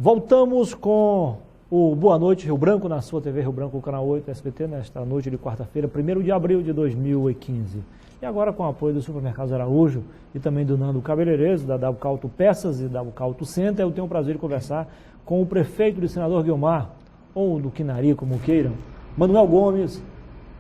Voltamos com o Boa Noite Rio Branco, na sua TV Rio Branco, canal 8 SBT, nesta noite de quarta-feira, 1º de abril de 2015. E agora com o apoio do Supermercado Araújo e também do Nando Cabeleireiros, da Double Auto Peças e Double Auto Center, eu tenho o prazer de conversar com o prefeito de Senador Guiomar, ou do Quinari, como queiram, Manuel Gomes.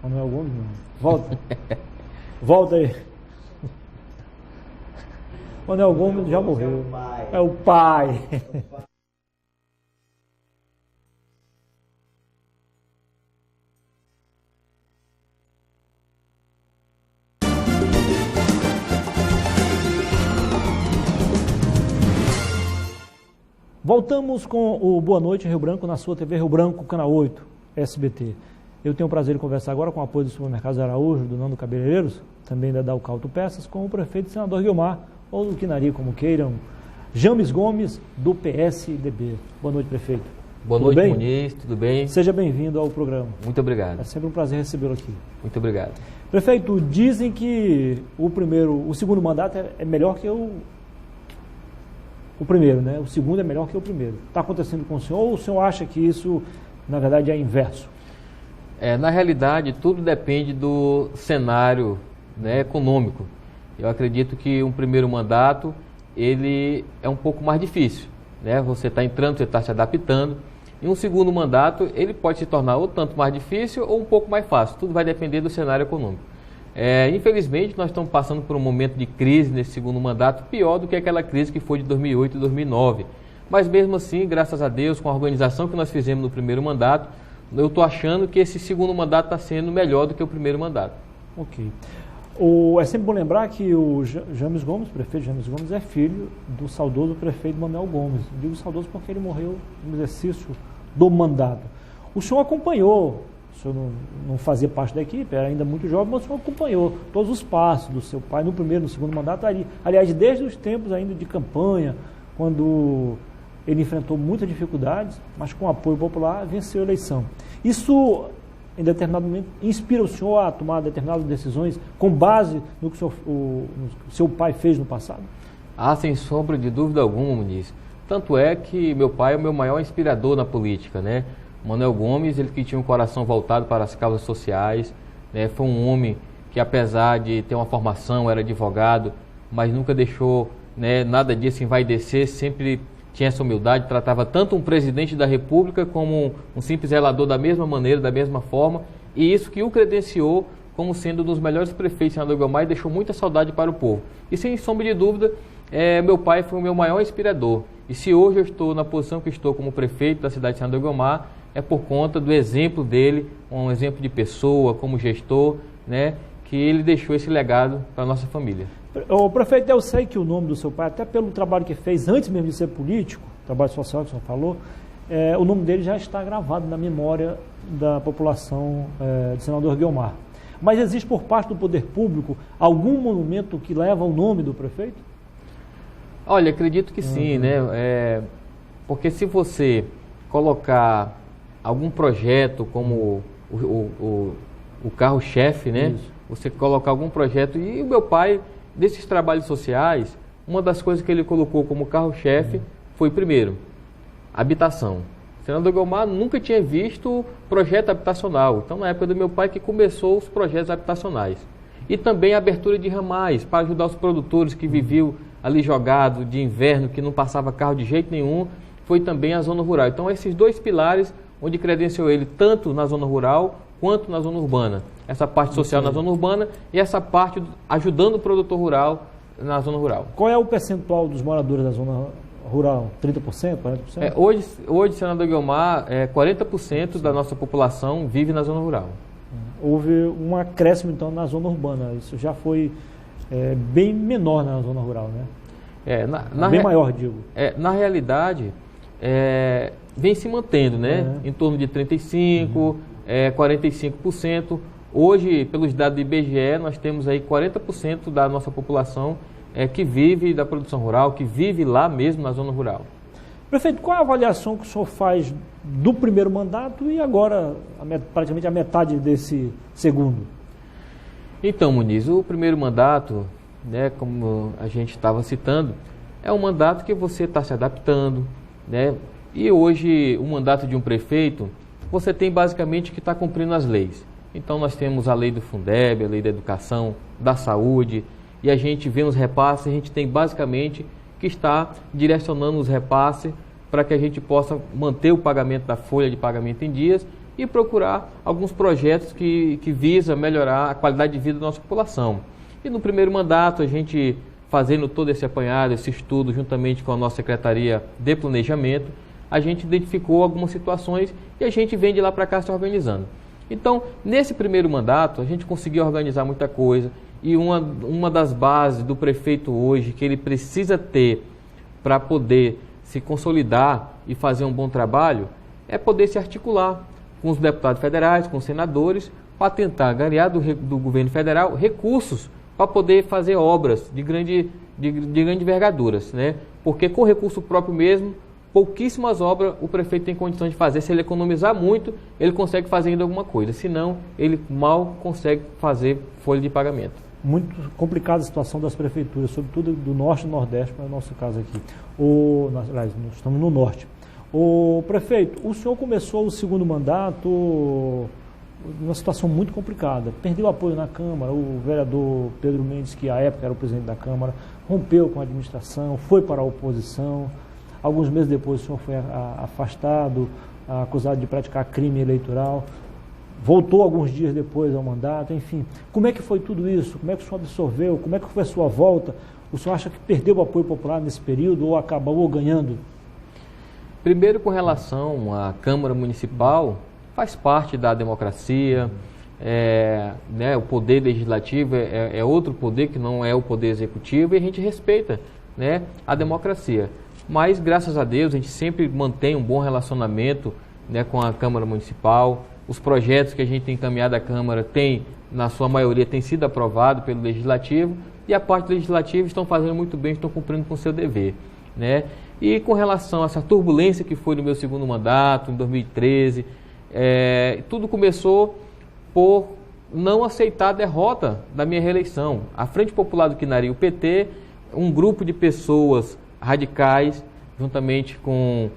Manuel Gomes, não. Volta. Volta aí. Manuel Gomes já morreu. É o pai. Voltamos com o Boa Noite Rio Branco, na sua TV Rio Branco, canal 8 SBT. Eu tenho o prazer de conversar agora com o apoio do Supermercado Araújo, do Nando Cabeleireiros, também da Double Auto Peças, com o prefeito de Senador Guiomar, ou do Quinari, como queiram, James Gomes, do PSDB. Boa noite, prefeito. Boa noite, Muniz, tudo bem? Seja bem-vindo ao programa. Muito obrigado. É sempre um prazer recebê-lo aqui. Muito obrigado. Prefeito, dizem que o segundo mandato é melhor que o primeiro, né? O segundo é melhor que o primeiro. Está acontecendo com o senhor ou o senhor acha que isso, na verdade, é inverso? Na realidade, tudo depende do cenário, né, econômico. Eu acredito que um primeiro mandato, ele é um pouco mais difícil, né? Você está entrando, você está se adaptando. E um segundo mandato, ele pode se tornar ou tanto mais difícil ou um pouco mais fácil. Tudo vai depender do cenário econômico. Infelizmente, nós estamos passando por um momento de crise nesse segundo mandato, pior do que aquela crise que foi de 2008 e 2009. Mas mesmo assim, graças a Deus, com a organização que nós fizemos no primeiro mandato, eu estou achando que esse segundo mandato está sendo melhor do que o primeiro mandato. Ok. É sempre bom lembrar que o James Gomes, o prefeito James Gomes, é filho do saudoso prefeito Manuel Gomes. Eu digo saudoso porque ele morreu no exercício do mandato. O senhor acompanhou, o senhor não fazia parte da equipe, era ainda muito jovem, mas o senhor acompanhou todos os passos do seu pai no primeiro e no segundo mandato, aliás, desde os tempos ainda de campanha, quando ele enfrentou muitas dificuldades, mas com apoio popular venceu a eleição. Isso, em determinado momento, inspira o senhor a tomar determinadas decisões com base no que o seu pai fez no passado? Sem sombra de dúvida alguma, Muniz. Tanto é que meu pai é o meu maior inspirador na política, né? Manuel Gomes, ele que tinha um coração voltado para as causas sociais, né? Foi um homem que, apesar de ter uma formação, era advogado, mas nunca deixou, né, nada disso envaidecer, sempre tinha essa humildade, tratava tanto um presidente da República como um simples zelador da mesma maneira, da mesma forma, e isso que o credenciou como sendo um dos melhores prefeitos de Senador Guiomar e deixou muita saudade para o povo. E sem sombra de dúvida, meu pai foi o meu maior inspirador. E se hoje eu estou na posição que estou como prefeito da cidade de Senador Guiomar, é por conta do exemplo dele, um exemplo de pessoa, como gestor, né, que ele deixou esse legado para a nossa família. O prefeito, eu sei que o nome do seu pai, até pelo trabalho que fez antes mesmo de ser político, trabalho social que o senhor falou, o nome dele já está gravado na memória da população de Senador Guiomar. Mas existe por parte do poder público algum monumento que leva o nome do prefeito? Olha, acredito que sim, né? Porque se você colocar algum projeto como o carro-chefe, né? Isso. Você colocar algum projeto, e o meu pai, desses trabalhos sociais, uma das coisas que ele colocou como carro-chefe foi, primeiro, habitação. Senador Guiomar nunca tinha visto projeto habitacional, então na época do meu pai que começou os projetos habitacionais. E também a abertura de ramais para ajudar os produtores que viviam ali jogados de inverno, que não passava carro de jeito nenhum, foi também a zona rural. Então esses dois pilares onde credenciou ele tanto na zona rural quanto na zona urbana. Essa parte social na zona urbana e essa parte ajudando o produtor rural na zona rural. Qual é o percentual dos moradores da zona rural? 30%, 40%? Hoje, Senador Guiomar, 40% da nossa população vive na zona rural. Houve um acréscimo, então, na zona urbana. Isso já foi bem menor na zona rural, né? Bem maior, digo. Na realidade, vem se mantendo, né? Em torno de 35%, 45%. Hoje, pelos dados do IBGE, nós temos aí 40% da nossa população que vive da produção rural, que vive lá mesmo na zona rural. Prefeito, qual a avaliação que o senhor faz do primeiro mandato e agora praticamente a metade desse segundo? Então, Muniz, o primeiro mandato, né, como a gente estava citando, é um mandato que você está se adaptando, né? E hoje, o mandato de um prefeito, você tem basicamente que está cumprindo as leis. Então, nós temos a lei do Fundeb, a lei da educação, da saúde, e a gente vê os repasses, a gente tem basicamente que está direcionando os repasses para que a gente possa manter o pagamento da folha de pagamento em dias e procurar alguns projetos que visam melhorar a qualidade de vida da nossa população. E no primeiro mandato, a gente fazendo todo esse apanhado, esse estudo, juntamente com a nossa Secretaria de Planejamento, a gente identificou algumas situações e a gente vem de lá para cá se organizando. Então, nesse primeiro mandato, a gente conseguiu organizar muita coisa e uma das bases do prefeito hoje que ele precisa ter para poder se consolidar e fazer um bom trabalho é poder se articular com os deputados federais, com os senadores, para tentar ganhar do governo federal recursos para poder fazer obras de grande envergaduras, né? Porque com recurso próprio mesmo, pouquíssimas obras o prefeito tem condições de fazer. Se ele economizar muito, ele consegue fazer ainda alguma coisa. Senão, ele mal consegue fazer folha de pagamento. Muito complicada a situação das prefeituras, sobretudo do norte e nordeste, para o nosso caso aqui. Nós estamos no norte. O prefeito, o senhor começou o segundo mandato numa situação muito complicada. Perdeu apoio na Câmara, o vereador Pedro Mendes, que à época era o presidente da Câmara, rompeu com a administração, foi para a oposição. Alguns meses depois o senhor foi afastado, acusado de praticar crime eleitoral. Voltou alguns dias depois ao mandato, enfim. Como é que foi tudo isso? Como é que o senhor absorveu? Como é que foi a sua volta? O senhor acha que perdeu o apoio popular nesse período ou acabou ganhando? Primeiro, com relação à Câmara Municipal, faz parte da democracia, né, o poder legislativo é outro poder que não é o poder executivo e a gente respeita, né, a democracia. Mas, graças a Deus, a gente sempre mantém um bom relacionamento, né, com a Câmara Municipal. Os projetos que a gente tem encaminhado à Câmara na sua maioria, tem sido aprovado pelo Legislativo e a parte legislativa estão fazendo muito bem, estão cumprindo com o seu dever, né? E com relação a essa turbulência que foi no meu segundo mandato, em 2013, tudo começou por não aceitar a derrota da minha reeleição. A Frente Popular do Quinari, o PT, um grupo de pessoas radicais, juntamente com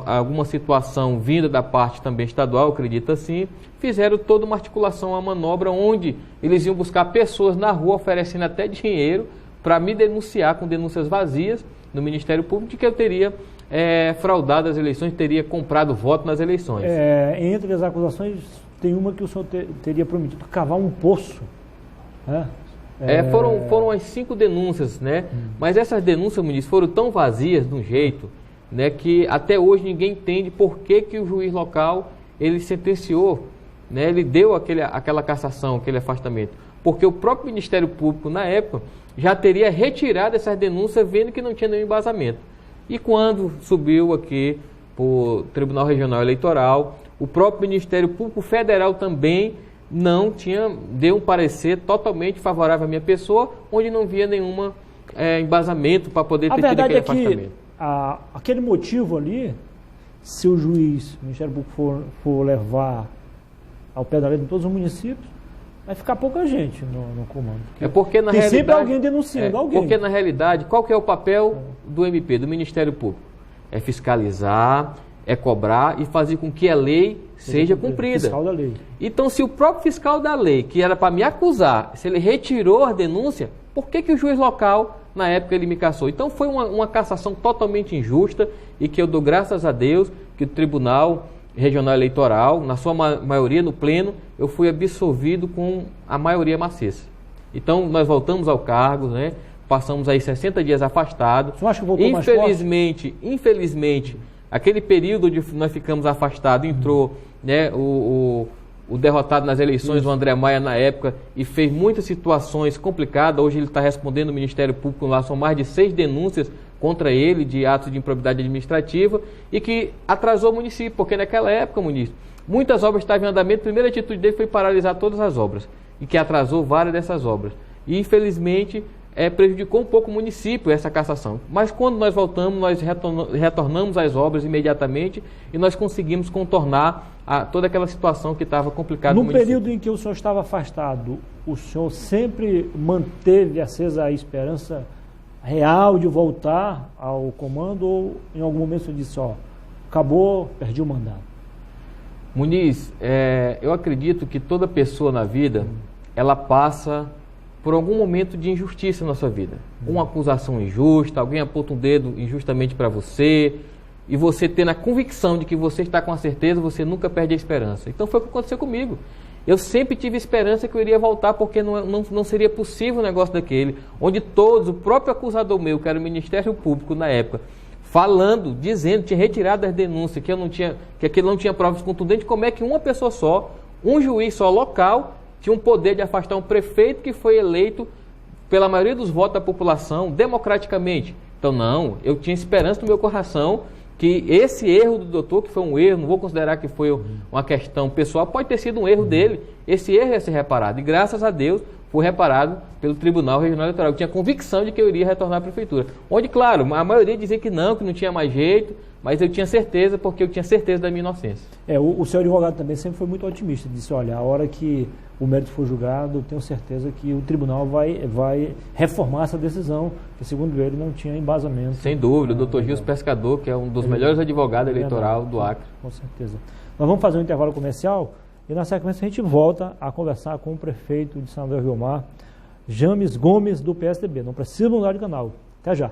alguma situação vinda da parte também estadual, acredito assim, fizeram toda uma articulação, uma manobra onde eles iam buscar pessoas na rua oferecendo até dinheiro para me denunciar com denúncias vazias no Ministério Público de que eu teria fraudado as eleições, teria comprado voto nas eleições. Entre as acusações, tem uma que o senhor teria prometido cavar um poço, né? Foram as 5 denúncias, né? Mas essas denúncias, Muniz, foram tão vazias de um jeito, né, que até hoje ninguém entende por que o juiz local ele sentenciou, né, ele deu aquela cassação, aquele afastamento. Porque o próprio Ministério Público, na época, já teria retirado essas denúncias, vendo que não tinha nenhum embasamento. E quando subiu aqui para o Tribunal Regional Eleitoral, o próprio Ministério Público Federal também deu um parecer totalmente favorável à minha pessoa, onde não via nenhum embasamento para poder ter tido aquele afastamento. Aquele motivo ali, se o juiz, o Ministério Público for levar ao pé da letra em todos os municípios, vai ficar pouca gente no comando. Porque na tem realidade, sempre alguém denunciando alguém. Porque na realidade, qual que é o papel do MP, do Ministério Público? É fiscalizar, é cobrar e fazer com que a lei seja cumprida. Fiscal da lei. Então, se o próprio fiscal da lei, que era para me acusar, se ele retirou a denúncia, por que o juiz local, na época, ele me cassou? Então, foi uma cassação totalmente injusta e que eu dou graças a Deus que o Tribunal Regional Eleitoral, na sua maioria no pleno, eu fui absolvido com a maioria maciça. Então, nós voltamos ao cargo, né? Passamos aí 60 dias afastados. Você acha que voltou mais forte? Infelizmente, aquele período onde nós ficamos afastados, entrou, né, o derrotado nas eleições, o André Maia, na época, e fez muitas situações complicadas. Hoje ele está respondendo no Ministério Público lá, são mais de 6 denúncias contra ele de atos de improbidade administrativa e que atrasou o município, porque naquela época, Muniz, muitas obras estavam em andamento. A primeira atitude dele foi paralisar todas as obras e que atrasou várias dessas obras. E, infelizmente, prejudicou um pouco o município essa cassação. Mas quando nós voltamos, nós retornamos às obras imediatamente e nós conseguimos contornar toda aquela situação que estava complicada no município. No período em que o senhor estava afastado, o senhor sempre manteve acesa a esperança real de voltar ao comando ou em algum momento o senhor disse, acabou, perdi o mandato. Muniz, eu acredito que toda pessoa na vida, ela passa por algum momento de injustiça na sua vida. Uma acusação injusta, alguém aponta um dedo injustamente para você, e você tendo a convicção de que você está com a certeza, você nunca perde a esperança. Então foi o que aconteceu comigo. Eu sempre tive esperança que eu iria voltar, porque não seria possível um negócio daquele, onde todos, o próprio acusador meu, que era o Ministério Público na época, falando, dizendo, tinha retirado as denúncias, que aquilo não tinha provas contundentes. Como é que uma pessoa só, um juiz só local, tinha um poder de afastar um prefeito que foi eleito pela maioria dos votos da população, democraticamente? Então não, eu tinha esperança no meu coração que esse erro do doutor, que foi um erro, não vou considerar que foi uma questão pessoal, pode ter sido um erro dele, esse erro ia ser reparado, e graças a Deus foi reparado pelo Tribunal Regional Eleitoral. Eu tinha convicção de que eu iria retornar à prefeitura, onde, claro, a maioria dizia que não tinha mais jeito, mas eu tinha certeza, porque eu tinha certeza da minha inocência. O seu advogado também sempre foi muito otimista, disse, olha, a hora que o mérito for julgado, eu tenho certeza que o tribunal vai reformar essa decisão, que segundo ele não tinha embasamento. Sem dúvida, o doutor Gilson Pescador, que é um dos melhores advogados eleitorais do Acre. Com certeza. Nós vamos fazer um intervalo comercial e na sequência a gente volta a conversar com o prefeito de São André do Rio Mar, James Gomes, do PSDB. Não precisa mudar de canal. Até já.